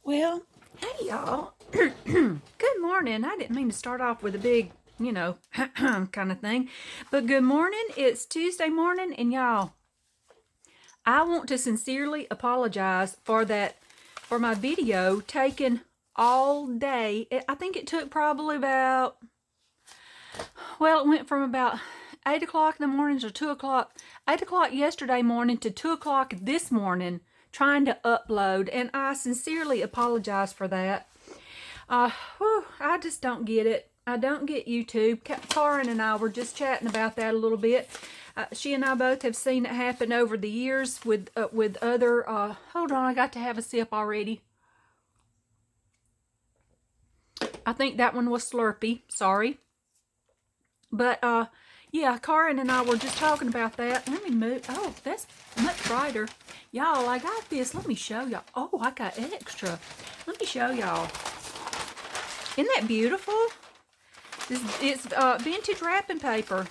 Well, hey y'all. Good morning. I didn't mean to start off with a big, kind of thing. But good morning. It's Tuesday morning, and y'all, I want to sincerely apologize for my video taking all day. I think it took probably about, well, it went from about 8 o'clock in the morning to 2 o'clock, 8 o'clock yesterday morning to 2 o'clock this morning trying to upload, and I sincerely apologize for that. I just don't get it. I don't get YouTube. Karen and I were just chatting about that a little bit. She and I both have seen it happen over the years with other, hold on, I got to have a sip already. I think that one was Slurpee, sorry. But, yeah, Karen and I were just talking about that. Let me move. Oh, that's much brighter. Y'all, I got this. Let me show y'all. Oh, I got extra. Let me show y'all. Isn't that beautiful? It's vintage wrapping paper.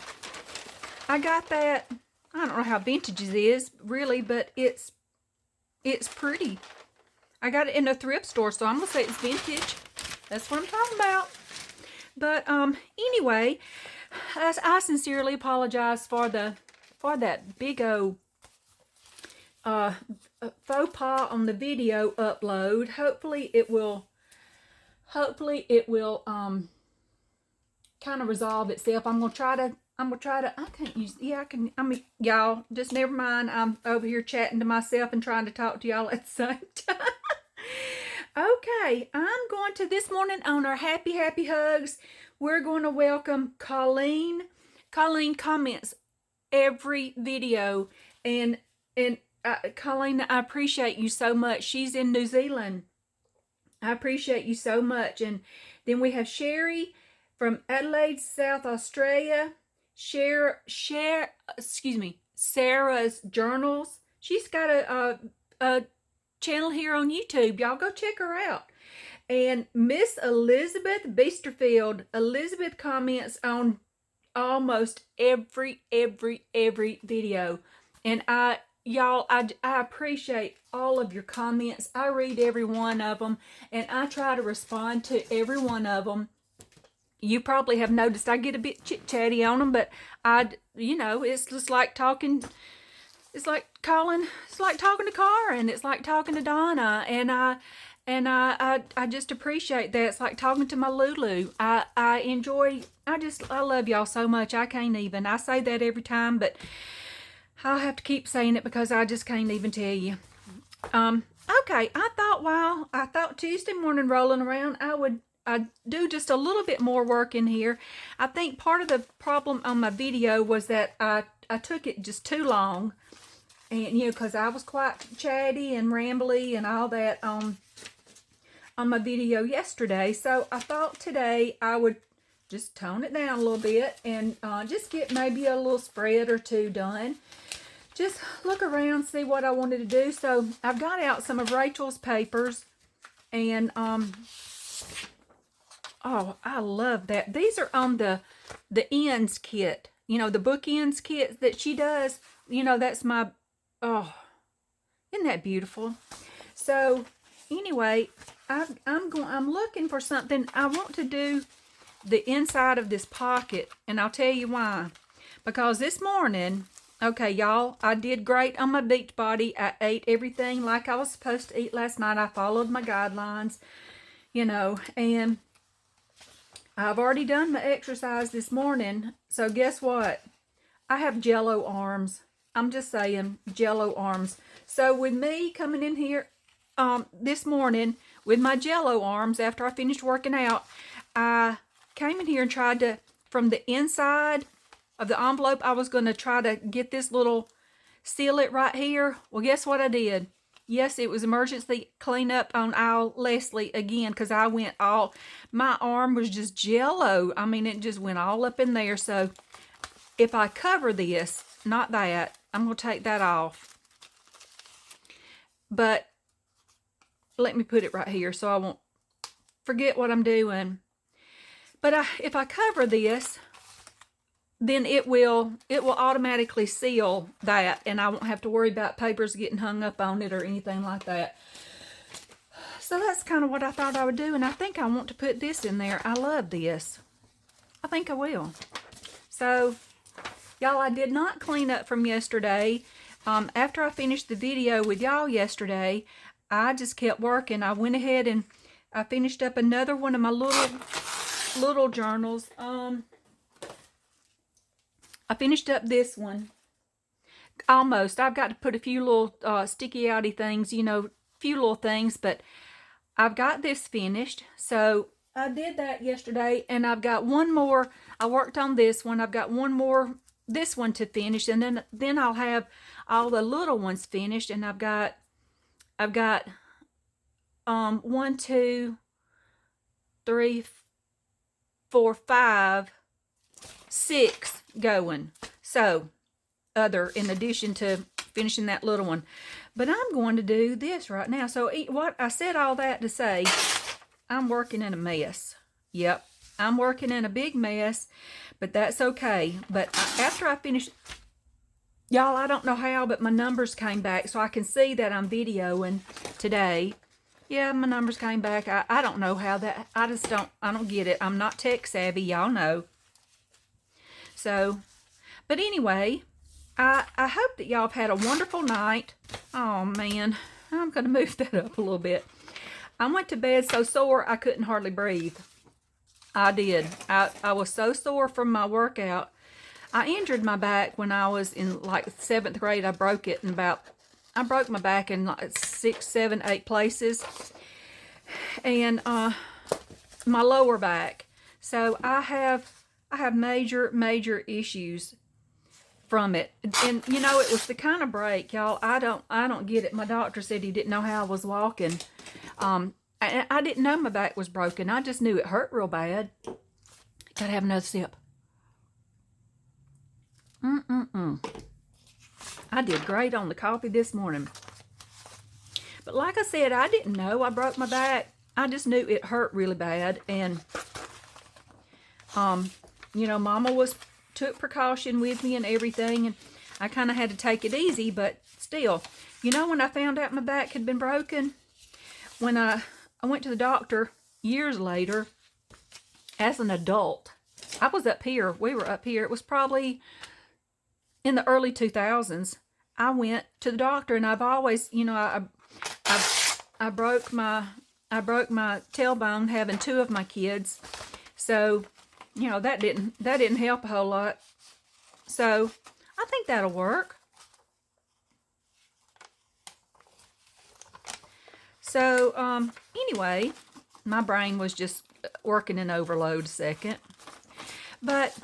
I got that. I don't know how vintage it is, really, but it's pretty. I got it in a thrift store, so I'm going to say it's vintage. That's what I'm talking about. But, anyway, I sincerely apologize for that big old faux pas on the video upload. Hopefully it will kind of resolve itself. I'm gonna try to I can't use, yeah, I can, y'all just never mind. I'm over here chatting to myself and trying to talk to y'all at the same time. Okay, I'm going to, this morning on our happy hugs, we're going to welcome Colleen. Colleen comments every video, and Colleen, I appreciate you so much. She's in New Zealand. I appreciate you so much. And then we have Sherry from Adelaide, South Australia. Sarah's Journals. She's got a channel here on YouTube. Y'all go check her out. And Miss Elizabeth Beasterfield. Elizabeth comments on almost every video. And y'all, I appreciate all of your comments. I read every one of them, and I try to respond to every one of them. You probably have noticed I get a bit chit-chatty on them, but it's just like talking. It's like talking to Karen. It's like talking to Donna, and I just appreciate that. It's like talking to my Lulu. I enjoy. I love y'all so much. I can't even. I say that every time, but I'll have to keep saying it because I just can't even tell you. Okay, I thought Tuesday morning rolling around, I'd do just a little bit more work in here. I think part of the problem on my video was that I took it just too long. And, because I was quite chatty and rambly and all that on my video yesterday. So I thought today I would just tone it down a little bit and just get maybe a little spread or two done. Just look around, see what I wanted to do. So I've got out some of Rachel's papers, and oh, I love that. These are on the ends kit, the bookends kit that she does. That's my, oh, isn't that beautiful? So anyway, I'm looking for something. I want to do the inside of this pocket, and I'll tell you why. Because this morning, okay, y'all, I did great on my beach body. I ate everything like I was supposed to eat last night. I followed my guidelines, and I've already done my exercise this morning. So guess what? I have jello arms. I'm just saying, jello arms. So with me coming in here this morning with my jello arms after I finished working out, I came in here and tried to, from the inside of the envelope, I was going to try to get this little, seal it right here. Well, guess what I did? Yes, it was emergency cleanup on aisle Leslie again, because I went all, my arm was just jello. I mean, it just went all up in there. So if I cover this, not that, I'm going to take that off. But let me put it right here so I won't forget what I'm doing. But if I cover this, then it will automatically seal that, and I won't have to worry about papers getting hung up on it or anything like that. So that's kind of what I thought I would do, and I think I want to put this in there. I love this. I think I will. So, y'all, I did not clean up from yesterday. After I finished the video with y'all yesterday, I just kept working. I went ahead and I finished up another one of my little journals. I finished up this one. Almost. I've got to put a few little sticky outy things, you know, few little things, but I've got this finished. So I did that yesterday, and I've got one more. I worked on this one. I've got one more, this one to finish, and then I'll have all the little ones finished, and I've got 1, 2, 3, 4, 5, 6 going. So in addition to finishing that little one. But I'm going to do this right now. So what I said all that to say, I'm working in a mess. Yep, I'm working in a big mess, but that's okay. But after I finish, y'all, I don't know how, but my numbers came back, so I can see that I'm videoing today. Yeah, my numbers came back. I don't know how that, I don't get it. I'm not tech savvy, y'all know. So, but anyway, I hope that y'all have had a wonderful night. Oh, man. I'm going to move that up a little bit. I went to bed so sore I couldn't hardly breathe. I did. I was so sore from my workout. I injured my back when I was in like 7th grade. I broke my back in like 6, 7, 8 places. And my lower back. So I have major issues from it. And you know, it was the kind of break, y'all, I don't get it. My doctor said he didn't know how I was walking. I didn't know my back was broken. I just knew it hurt real bad. Gotta have another sip. I did great on the coffee this morning. But like I said, I didn't know I broke my back. I just knew it hurt really bad. And you know, Mama took precaution with me and everything, and I kind of had to take it easy, but still, you know, when I found out my back had been broken, when I went to the doctor years later as an adult, I was up here, we were up here, it was probably in the early 2000s, I went to the doctor, and I've always, you know, I broke my tailbone having 2 of my kids, so you know, that didn't help a whole lot. So I think that'll work. So anyway, my brain was just working in overload a second. But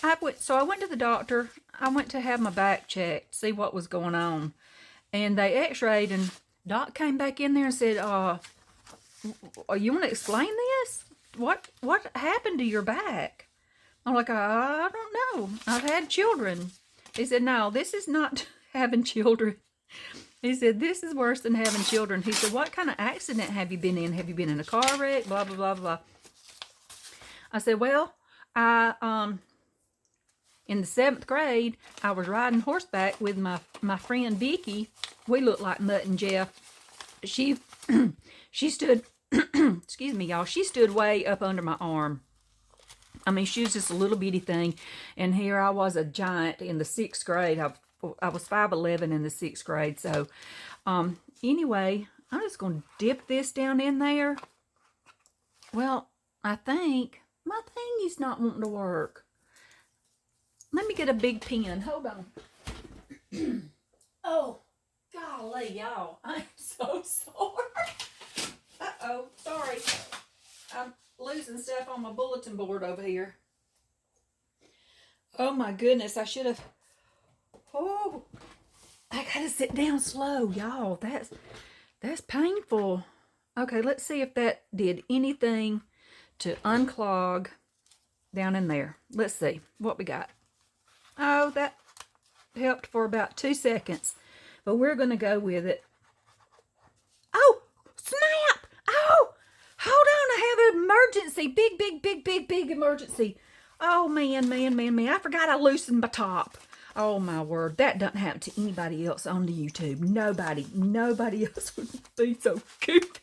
I went to the doctor. I went to have my back checked, see what was going on. And they x-rayed, and Doc came back in there and said, you want to explain this? What happened to your back? I'm like, I don't know. I've had children. He said, no, this is not having children. He said, this is worse than having children. He said, what kind of accident have you been in? Have you been in a car wreck? Blah, blah, blah, blah. I said, well, in the 7th grade, I was riding horseback with my friend Vicky. We looked like Mutt and Jeff. She stood... excuse me, y'all. She stood way up under my arm. I mean, she was just a little bitty thing. And here I was, a giant in the 6th grade. I was 5'11" in the 6th grade. So, anyway, I'm just going to dip this down in there. Well, I think my thingy's not wanting to work. Let me get a big pen. Hold on. Oh, golly, y'all. I'm so sore. Uh-oh, sorry. I'm losing stuff on my bulletin board over here. Oh my goodness, I should have... Oh, I gotta sit down slow, y'all. That's painful. Okay, let's see if that did anything to unclog down in there. Let's see what we got. Oh, that helped for about 2 seconds. But we're going to go with it. Oh, snap! Oh, hold on. I have an emergency. Big emergency. Oh, man. I forgot I loosened my top. Oh, my word. That doesn't happen to anybody else on the YouTube. Nobody else would be so goofy.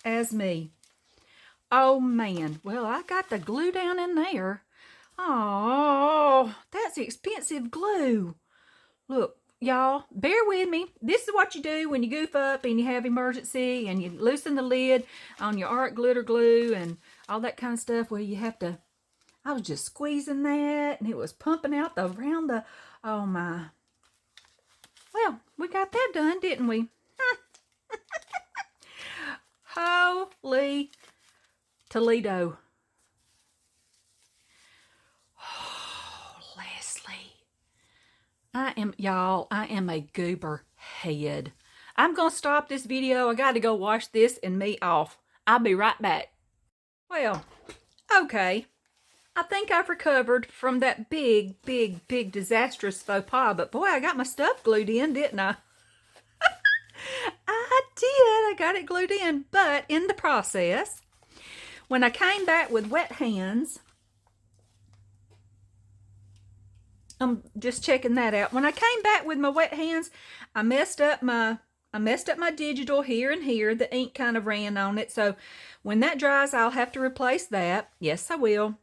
as me. Oh, man. Well, I got the glue down in there. Oh, that's expensive glue. Look, y'all, bear with me. This is what you do when you goof up and you have emergency and you loosen the lid on your art glitter glue and all that kind of stuff where you have to... I was just squeezing that and it was pumping out around the... Oh, my. Well, we got that done, didn't we? Holy Toledo. Oh, Leslie. I am a goober head. I'm going to stop this video. I got to go wash this and me off. I'll be right back. Well, okay. I think I've recovered from that big disastrous faux pas. But boy, I got my stuff glued in, didn't I? I did. I got it glued in. But in the process, when I came back with wet hands, I'm just checking that out. When I came back with my wet hands, I messed up my digital here and here. The ink kind of ran on it. So when that dries, I'll have to replace that. Yes, I will.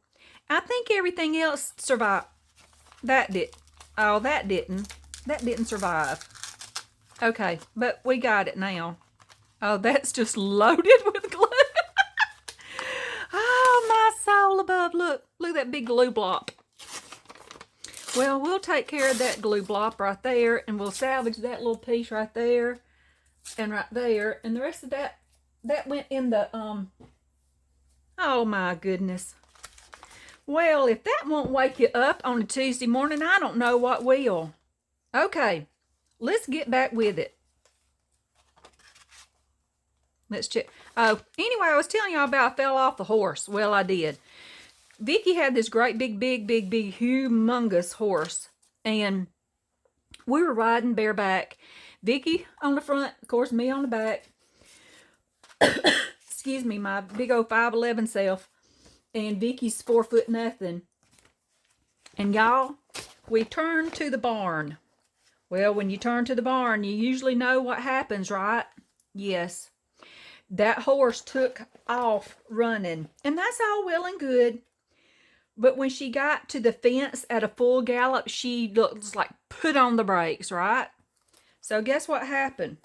I think everything else survived. That didn't. That didn't survive. Okay, but we got it now. Oh, that's just loaded with glue. Oh, my soul above. Look at that big glue blob. Well, we'll take care of that glue blob right there, and we'll salvage that little piece right there and right there. And the rest of that went in the, oh my goodness. Well, if that won't wake you up on a Tuesday morning, I don't know what will. Okay, let's get back with it. Let's check. Oh, anyway, I was telling y'all about I fell off the horse. Well, I did. Vicky had this great big, humongous horse, and we were riding bareback. Vicky on the front, of course, me on the back. Excuse me, my big old 5'11" self, and Vicky's 4 foot nothing. And y'all, we turned to the barn. Well, when you turn to the barn, you usually know what happens, right? Yes. That horse took off running, and that's all well and good. But when she got to the fence at a full gallop, she looks like put on the brakes, right? So guess what happened?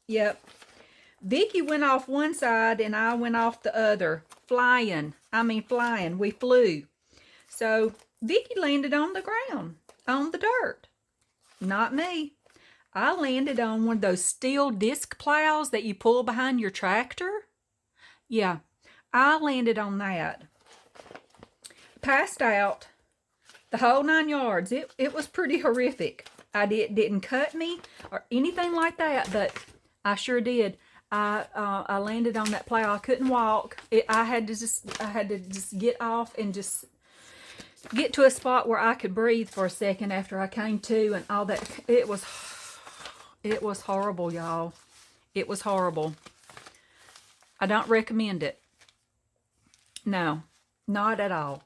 Yep. Vicky went off one side and I went off the other. Flying. We flew. So Vicky landed on the ground, on the dirt. Not me. I landed on one of those steel disc plows that you pull behind your tractor. Yeah, I landed on that. Passed out, the whole 9 yards. It was pretty horrific. Didn't cut me or anything like that, but I sure did. I landed on that plow. I couldn't walk. I had to just get off and just get to a spot where I could breathe for a second after I came to, and all that. It was horrible, y'all. It was horrible. I don't recommend it. No, not at all.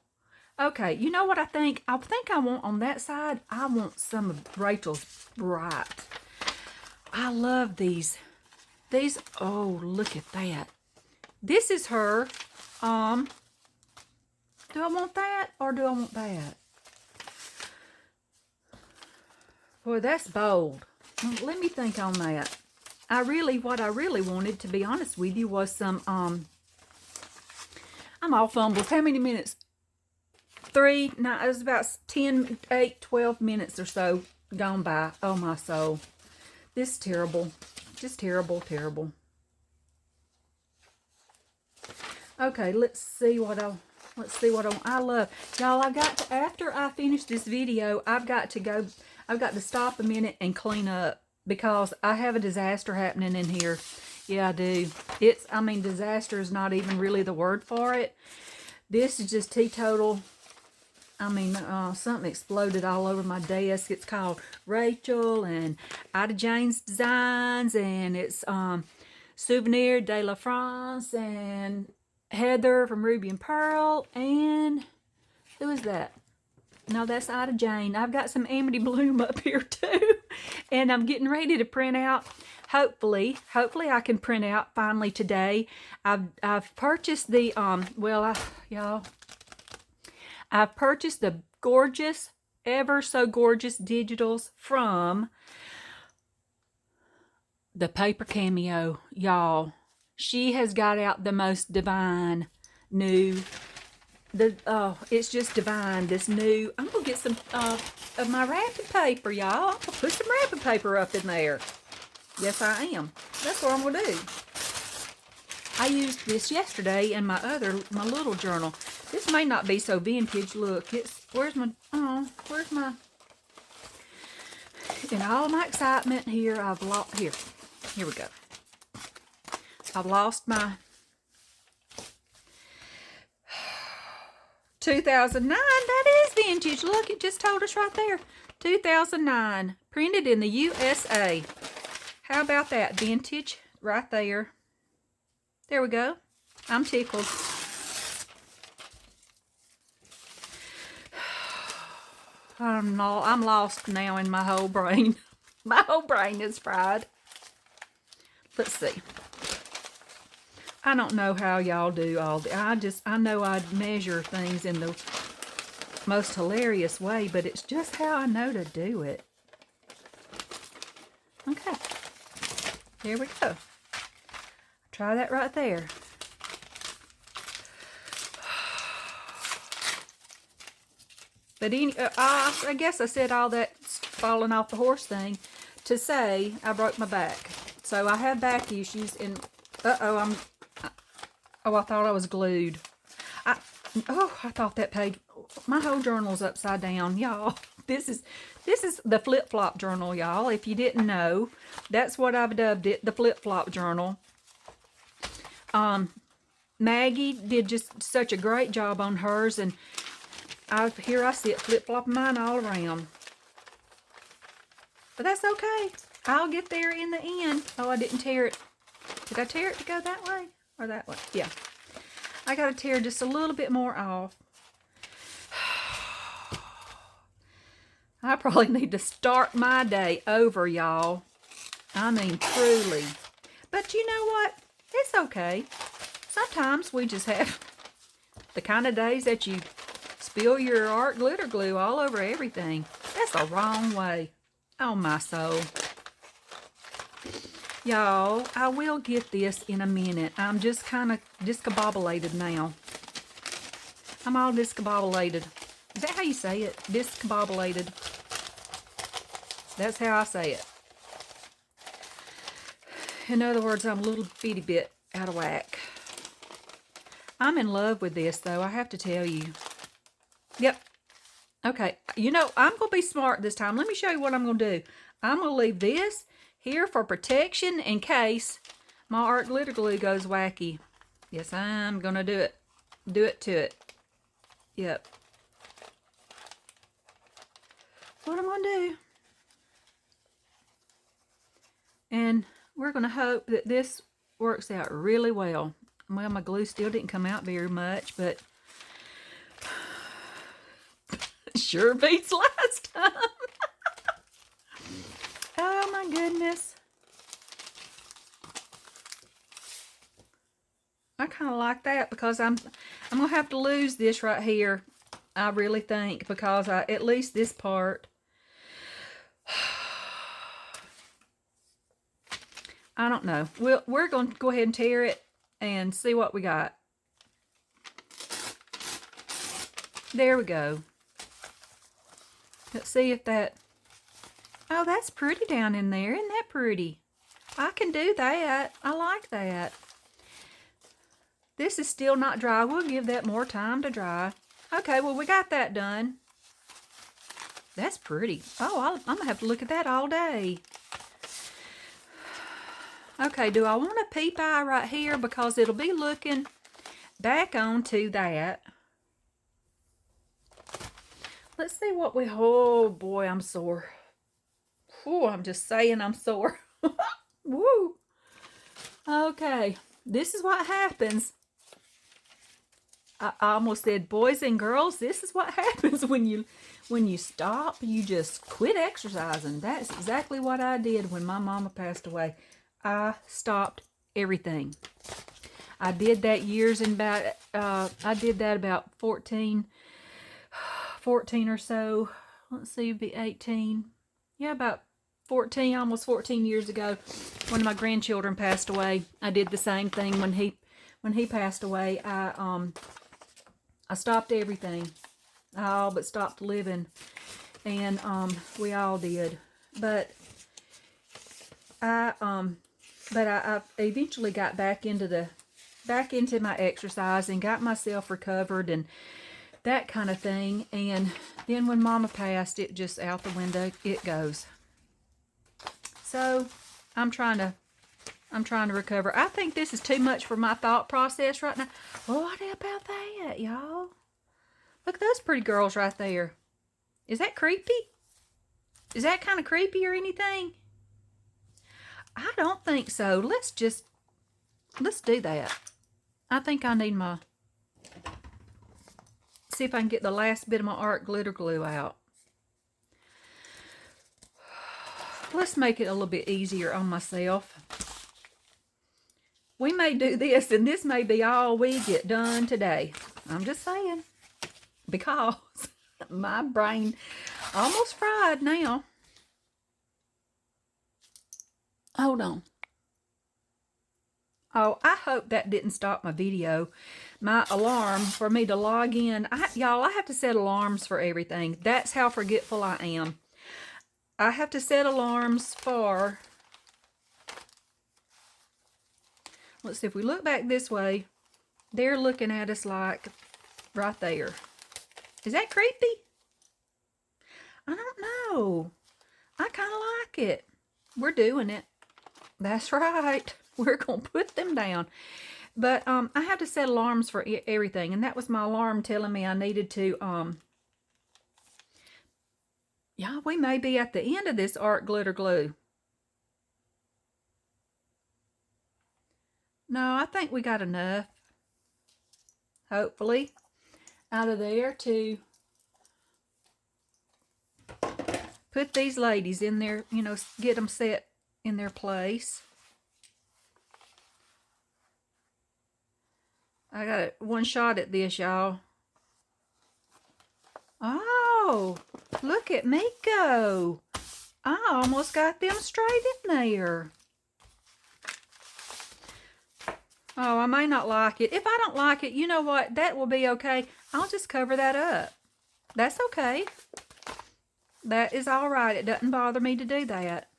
Okay, you know what I think? I think I want on that side, I want some of Rachel's Bright. I love these. These, oh, look at that. This is her. Do I want that or do I want that? Boy, that's bold. Let me think on that. What I really wanted, to be honest with you, was some, I'm all fumbles. How many minutes? 3, no, it was about 10, 8, 12 minutes or so gone by. Oh, my soul. This is terrible. Just terrible. Okay, let's see what I love. Y'all, after I finish this video, I've got to stop a minute and clean up because I have a disaster happening in here. Yeah, I do. Disaster is not even really the word for it. This is just teetotal. Something exploded all over my desk. It's called Rachel and Ida Jane's Designs, and it's Souvenir de la France, and Heather from Ruby and Pearl, and who is that? No, that's Ida Jane. I've got some Amity Bloom up here too, and I'm getting ready to print out hopefully I can print out finally today. I've purchased the y'all, I've purchased the gorgeous, ever so gorgeous digitals from the Paper Cameo, y'all. She has got out the most divine new, it's just divine, this new. I'm gonna get some of my wrapping paper, y'all. I'm gonna put some wrapping paper up in there. Yes, I am. That's what I'm gonna do. I used this yesterday in my little journal. This may not be so vintage. Look, where's my, in all my excitement here, here we go. I've lost my 2009. That is vintage. Look, it just told us right there. 2009. Printed in the USA. How about that? Vintage right there. There we go. I'm tickled. I'm lost now in my whole brain. My whole brain is fried. Let's see. I don't know how y'all do all that. I know I measure things in the most hilarious way, but it's just how I know to do it. Okay. There we go. Try that right there. But I guess I said all that falling off the horse thing to say I broke my back. So I have back issues and I thought I was glued. I thought that page, my whole journal's upside down, y'all. This is the flip-flop journal, y'all. If you didn't know, that's what I've dubbed it, the flip-flop journal. Maggie did just such a great job on hers, and here I sit flip-flopping mine all around. But that's okay. I'll get there in the end. Oh, I didn't tear it. Did I tear it to go that way or that way? Yeah. I got to tear just a little bit more off. I probably need to start my day over, y'all. I mean, truly. But you know what? It's okay. Sometimes we just have the kind of days that you spill your art glitter glue all over everything. That's the wrong way. Oh, my soul. Y'all, I will get this in a minute. I'm just kind of discombobulated now. I'm all discombobulated. Is that how you say it? Discombobulated. That's how I say it. In other words, I'm a little bitty bit out of whack. I'm in love with this, though, I have to tell you. Yep. Okay, you know, I'm going to be smart this time. Let me show you what I'm going to do. I'm going to leave this here for protection in case my art glitter glue goes wacky. Yes, I'm going to do it. Do it to it. Yep. That's what I'm going to do. And we're going to hope that this works out really well. Well, my glue still didn't come out very much, but sure beats last time. Oh my goodness. I kind of like that because I'm going to have to lose this right here. I really think, because at least this part, I don't know. We're going to go ahead and tear it and see what we got. There we go. Let's see if that... Oh, that's pretty down in there. Isn't that pretty? I can do that. I like that. This is still not dry. We'll give that more time to dry. Okay, well, we got that done. That's pretty. Oh, I'm going to have to look at that all day. Okay, do I want a peep eye right here? Because it'll be looking back onto that. Let's see what we... Oh, boy, I'm sore. Oh, I'm just saying I'm sore. Woo. Okay, this is what happens. I almost said boys and girls. This is what happens when you stop. You just quit exercising. That's exactly what I did when my mama passed away. I stopped everything. I did that years and about, I did that about 14 or so. Let's see, it'd be 18. Yeah, about 14, almost 14 years ago, when my grandchildren passed away. I did the same thing when he passed away. I stopped everything. I all but stopped living, and we all did. But I eventually got back into my exercise and got myself recovered and that kind of thing. And then when Mama passed, it just out the window it goes. So I'm trying to recover. I think this is too much for my thought process right now. Well, what about that, y'all? Look at those pretty girls right there. Is that creepy? Is that kind of creepy or anything? I don't think so. Let's do that. I think I need see if I can get the last bit of my art glitter glue out. Let's make it a little bit easier on myself. We may do this, and this may be all we get done today. I'm just saying. Because my brain almost fried now. Hold on. Oh, I hope that didn't stop my video. My alarm for me to log in. Y'all, I have to set alarms for everything. That's how forgetful I am. I have to set alarms for... Let's see, if we look back this way, they're looking at us like right there. Is that creepy? I don't know. I kind of like it. We're doing it. That's right. We're going to put them down. But I have to set alarms for everything. And that was my alarm telling me I needed to... Yeah, we may be at the end of this art glitter glue. No, I think we got enough. Hopefully. Out of there to put these ladies in there, you know, get them set in their place. I got one shot at this, y'all. Oh, look at me go. I almost got them straight in there. Oh, I may not like it. If I don't like it, you know what? That will be okay. I'll just cover that up. That's okay. That is all right. It doesn't bother me to do that.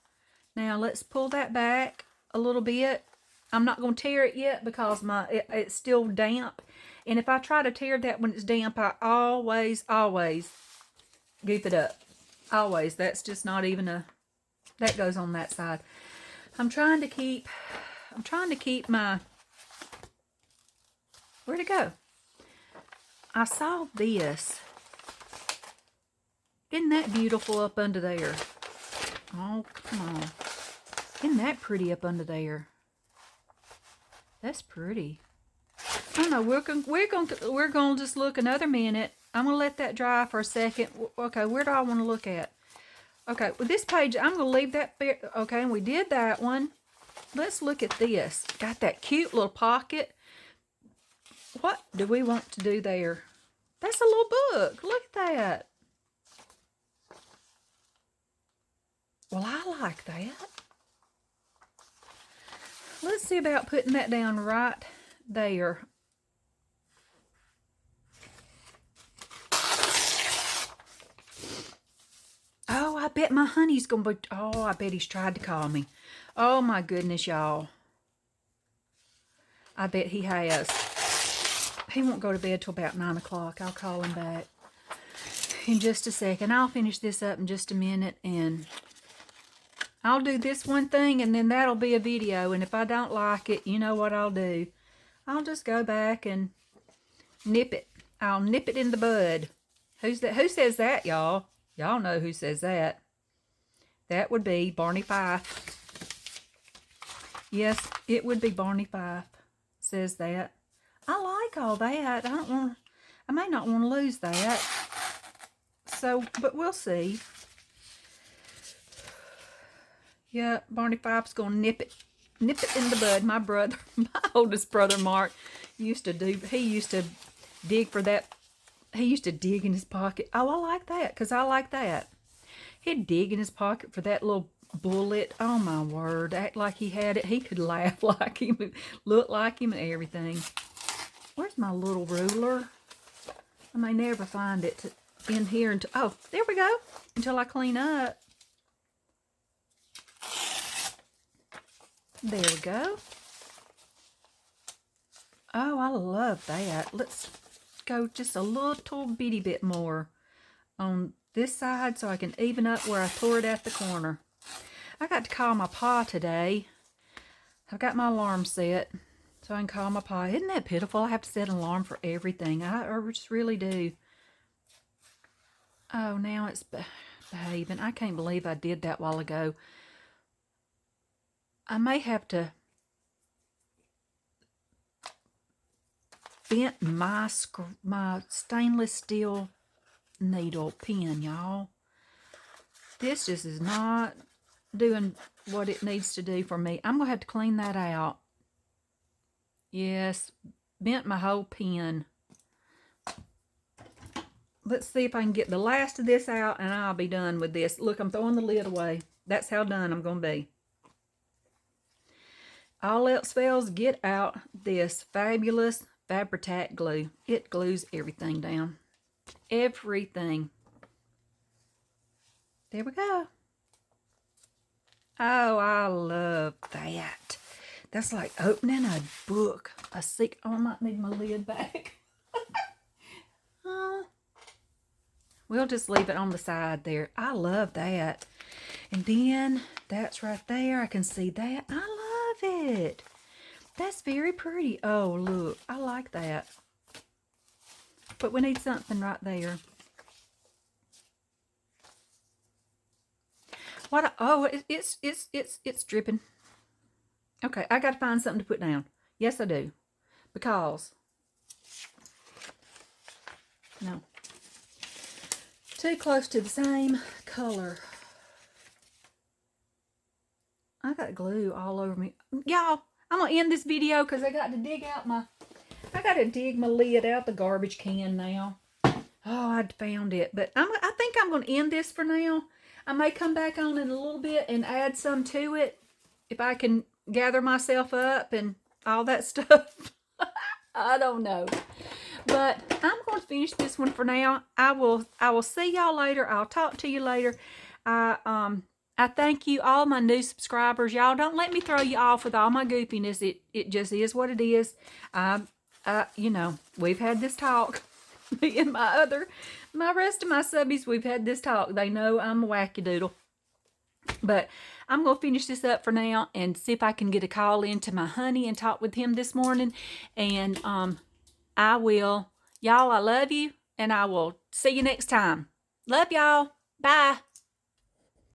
Now, let's pull that back a little bit. I'm not going to tear it yet because it's still damp. And if I try to tear that when it's damp, I always goof it up. Always. That's just not even a... That goes on that side. I'm trying to keep my... Where'd it go? I saw this. Isn't that beautiful up under there? Oh, come on. Isn't that pretty up under there? That's pretty. I don't know. We're going to just look another minute. I'm going to let that dry for a second. Okay, where do I want to look at? Okay, with this page, I'm going to leave that there. Okay, and we did that one. Let's look at this. Got that cute little pocket. What do we want to do there? That's a little book. Look at that. Well, I like that. Let's see about putting that down right there. Oh, I bet my honey's going to be... Oh, I bet he's tried to call me. Oh, my goodness, y'all. I bet he has. He won't go to bed till about 9 o'clock. I'll call him back in just a second. I'll finish this up in just a minute, and I'll do this one thing, and then that'll be a video. And if I don't like it, you know what I'll do. I'll just go back and nip it. I'll nip it in the bud. Who's that? Who says that, y'all? Y'all know who says that. That would be Barney Fife. Yes, it would be Barney Fife says that. I like all that. I may not want to lose that. So, but we'll see. Yeah, Barney Fife's going to nip it. Nip it in the bud. My brother, my oldest brother, Mark, he used to dig for that. He used to dig in his pocket. Oh, I like that, because I like that. He'd dig in his pocket for that little bullet. Oh, my word. Act like he had it. He could laugh like him, look like him, and everything. Where's my little ruler? I may never find it in here until... Oh, there we go. Until I clean up. There we go. Oh, I love that. Let's go just a little bitty bit more on this side so I can even up where I tore it at the corner. I got to call my pa today. I've got my alarm set so I can call my pa. Isn't that pitiful? I have to set an alarm for everything. I just really do. Oh, now it's behaving. I can't believe I did that a while ago. I may have to bent my stainless steel needle pen, y'all. This just is not doing what it needs to do for me. I'm going to have to clean that out. Yes, bent my whole pen. Let's see if I can get the last of this out and I'll be done with this. Look, I'm throwing the lid away. That's how done I'm going to be. All else fails, get out this fabulous Fabri-Tac glue. It glues everything down. Everything. There we go. Oh, I love that. That's like opening a book. Oh, I might need my lid back. We'll just leave it on the side there. I love that. And then that's right there. I can see that. I love it. That's very pretty. Oh, look. I like that. But we need something right there. What? Oh, it's dripping. Okay, I got to find something to put down. Yes, I do. Because no, too close to the same color. I got glue all over me, y'all. I'm gonna end this video because I got to dig my lid out the garbage can now. Oh, I found it, but I think I'm gonna end this for now. I may come back on in a little bit and add some to it if I can gather myself up and all that stuff. I don't know. But I'm going to finish this one for now. I will see y'all later. I'll talk to you later. I thank you, all my new subscribers. Y'all don't let me throw you off with all my goofiness. It just is what it is. You know, we've had this talk. Me and my rest of my subbies, we've had this talk. They know I'm a wackadoodle. But I'm going to finish this up for now and see if I can get a call in to my honey and talk with him this morning. And I will. Y'all, I love you, and I will see you next time. Love y'all. Bye.